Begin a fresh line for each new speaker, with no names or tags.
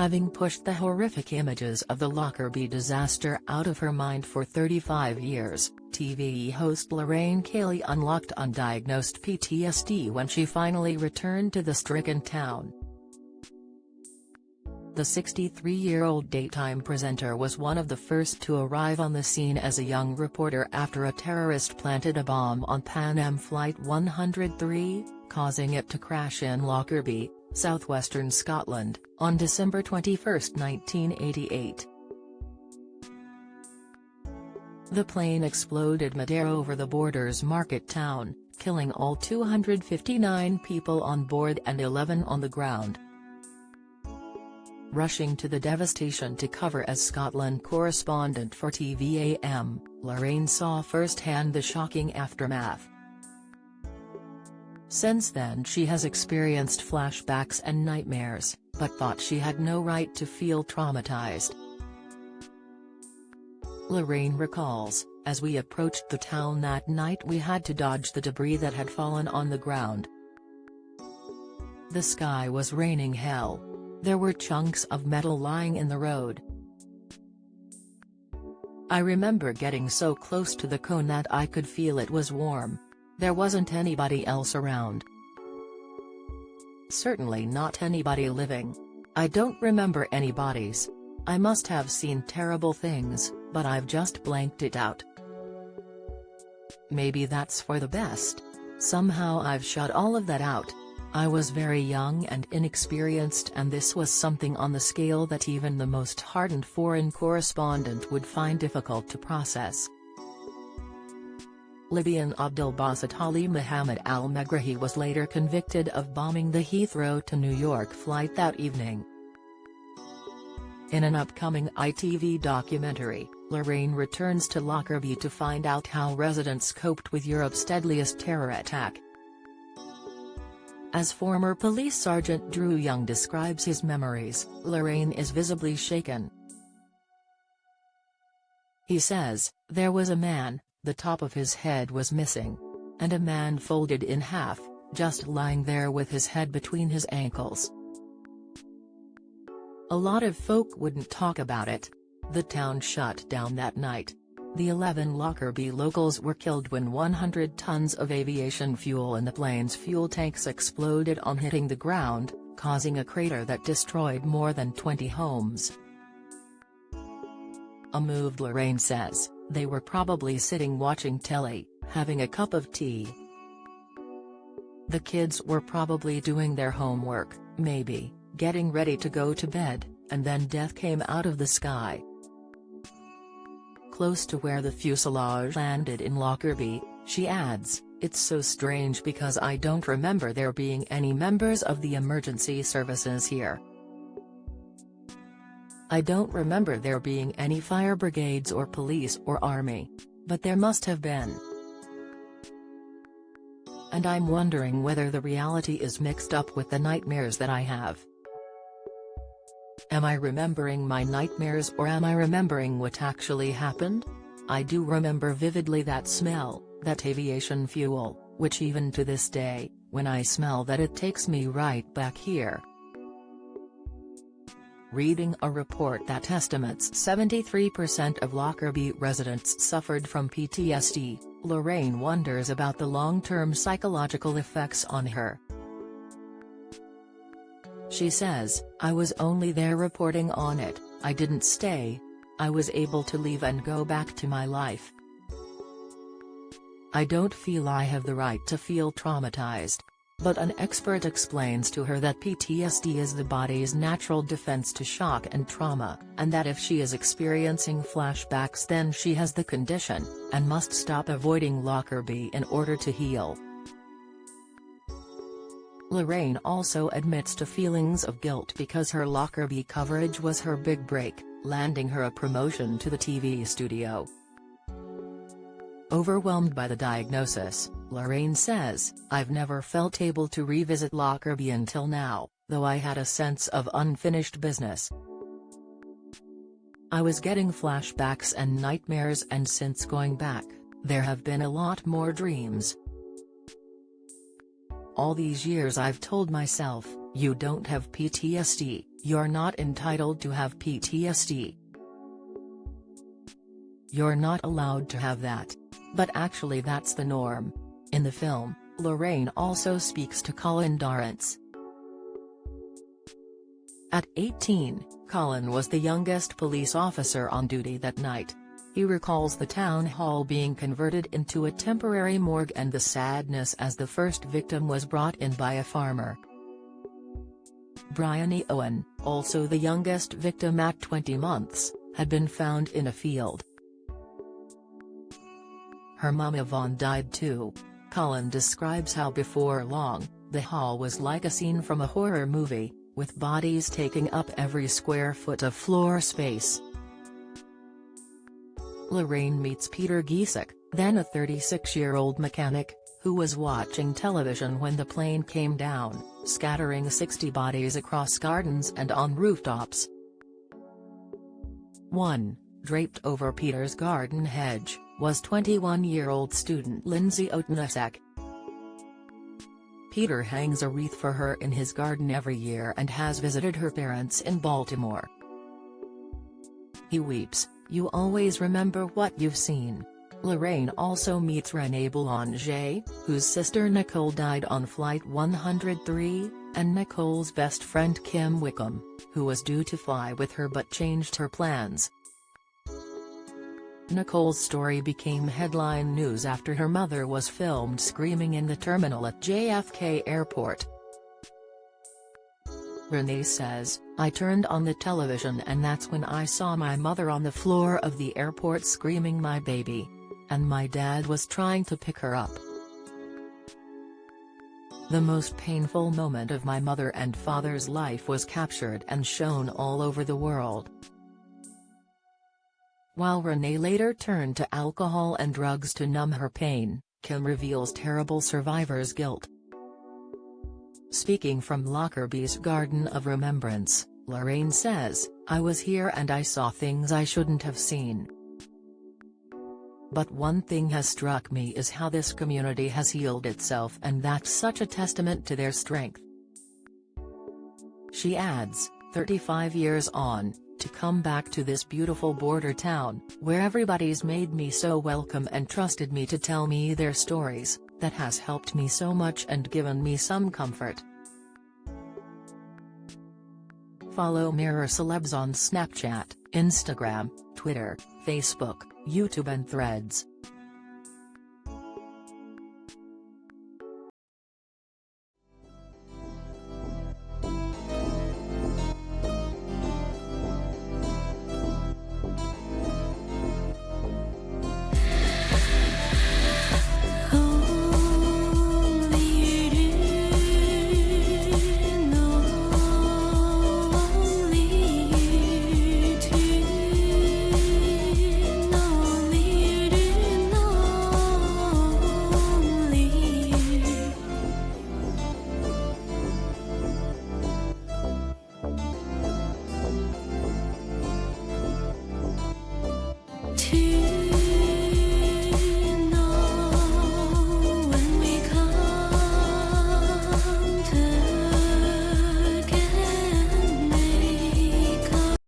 having pushed the horrific images of the Lockerbie disaster out of her mind for 35 years. TV host Lorraine Kelly unlocked undiagnosed PTSD when she finally returned to the stricken town. The 63-year-old daytime presenter was one of the first to arrive on the scene as a young reporter after a terrorist planted a bomb on Pan Am Flight 103, causing it to crash in Lockerbie, southwestern Scotland, on December 21, 1988. The plane exploded mid-air over the border's market town, killing all 259 people on board and 11 on the ground. Rushing to the devastation to cover as Scotland correspondent for TVAM, Lorraine saw firsthand the shocking aftermath. Since then she has experienced flashbacks and nightmares, but thought she had no right to feel traumatized. Lorraine recalls, "As we approached the town that night we had to dodge the debris that had fallen on the ground. The sky was raining hell. There were chunks of metal lying in the road. I remember getting so close to the cone that I could feel it was warm. There wasn't anybody else around. Certainly not anybody living. I don't remember any bodies. I must have seen terrible things, but I've just blanked it out. Maybe that's for the best. Somehow I've shut all of that out. I was very young and inexperienced, and this was something on the scale that even the most hardened foreign correspondent would find difficult to process." Libyan Abdelbasit Ali Mohammed al-Megrahi was later convicted of bombing the Heathrow to New York flight that evening. In an upcoming ITV documentary, Lorraine returns to Lockerbie to find out how residents coped with Europe's deadliest terror attack. As former Police Sergeant Drew Young describes his memories, Lorraine is visibly shaken. He says, "There was a man, the top of his head was missing. And a man folded in half, just lying there with his head between his ankles. A lot of folk wouldn't talk about it. The town shut down that night. The 11 Lockerbie locals were killed when 100 tons of aviation fuel in the plane's fuel tanks exploded on hitting the ground, causing a crater that destroyed more than 20 homes." Unmoved, Lorraine says, "They were probably sitting watching telly, having a cup of tea. The kids were probably doing their homework, maybe, getting ready to go to bed, and then death came out of the sky." Close to where the fuselage landed in Lockerbie, she adds, "It's so strange because I don't remember there being any members of the emergency services here. I don't remember there being any fire brigades or police or army. But there must have been. And I'm wondering whether the reality is mixed up with the nightmares that I have. Am I remembering my nightmares or am I remembering what actually happened? I do remember vividly that smell, that aviation fuel, which even to this day, when I smell that it takes me right back here." Reading a report that estimates 73% of Lockerbie residents suffered from PTSD, Lorraine wonders about the long-term psychological effects on her. She says, "I was only there reporting on it, I didn't stay. I was able to leave and go back to my life. I don't feel I have the right to feel traumatized." But an expert explains to her that PTSD is the body's natural defense to shock and trauma, and that if she is experiencing flashbacks then she has the condition, and must stop avoiding Lockerbie in order to heal. Lorraine also admits to feelings of guilt because her Lockerbie coverage was her big break, landing her a promotion to the TV studio. Overwhelmed by the diagnosis, Lorraine says, "I've never felt able to revisit Lockerbie until now, though I had a sense of unfinished business. I was getting flashbacks and nightmares, and since going back, there have been a lot more dreams. All these years I've told myself, you don't have PTSD, You're not entitled to have PTSD. You're not allowed to have that. But actually that's the norm. In the film, Lorraine also speaks to Colin Dorrance. At 18, Colin was the youngest police officer on duty that night. He recalls the town hall being converted into a temporary morgue and the sadness as the first victim was brought in by a farmer. Bryony Owen, also the youngest victim at 20 months, had been found in a field. Her mum Yvonne died too. Colin describes how before long, the hall was like a scene from a horror movie, with bodies taking up every square foot of floor space. Lorraine meets Peter Giesek, then a 36-year-old mechanic, who was watching television when the plane came down, scattering 60 bodies across gardens and on rooftops. 1. Draped over Peter's garden hedge, was 21-year-old student Lindsay Otnasek. Peter hangs a wreath for her in his garden every year and has visited her parents in Baltimore. He weeps, "You always remember what you've seen." Lorraine also meets René Boulanger, whose sister Nicole died on Flight 103, and Nicole's best friend Kim Wickham, who was due to fly with her but changed her plans. Nicole's story became headline news after her mother was filmed screaming in the terminal at JFK Airport. Renee says, "I turned on the television and that's when I saw my mother on the floor of the airport screaming my baby. And my dad was trying to pick her up. The most painful moment of my mother and father's life was captured and shown all over the world." While Renee later turned to alcohol and drugs to numb her pain, Kim reveals terrible survivor's guilt. Speaking from Lockerbie's Garden of Remembrance, Lorraine says, "I was here and I saw things I shouldn't have seen. But one thing has struck me is how this community has healed itself, and that's such a testament to their strength." She adds, 35 years on, to come back to this beautiful border town, where everybody's made me so welcome and trusted me to tell me their stories, that has helped me so much and given me some comfort. Follow Mirror Celebs on Snapchat, Instagram, Twitter, Facebook, YouTube and Threads.
To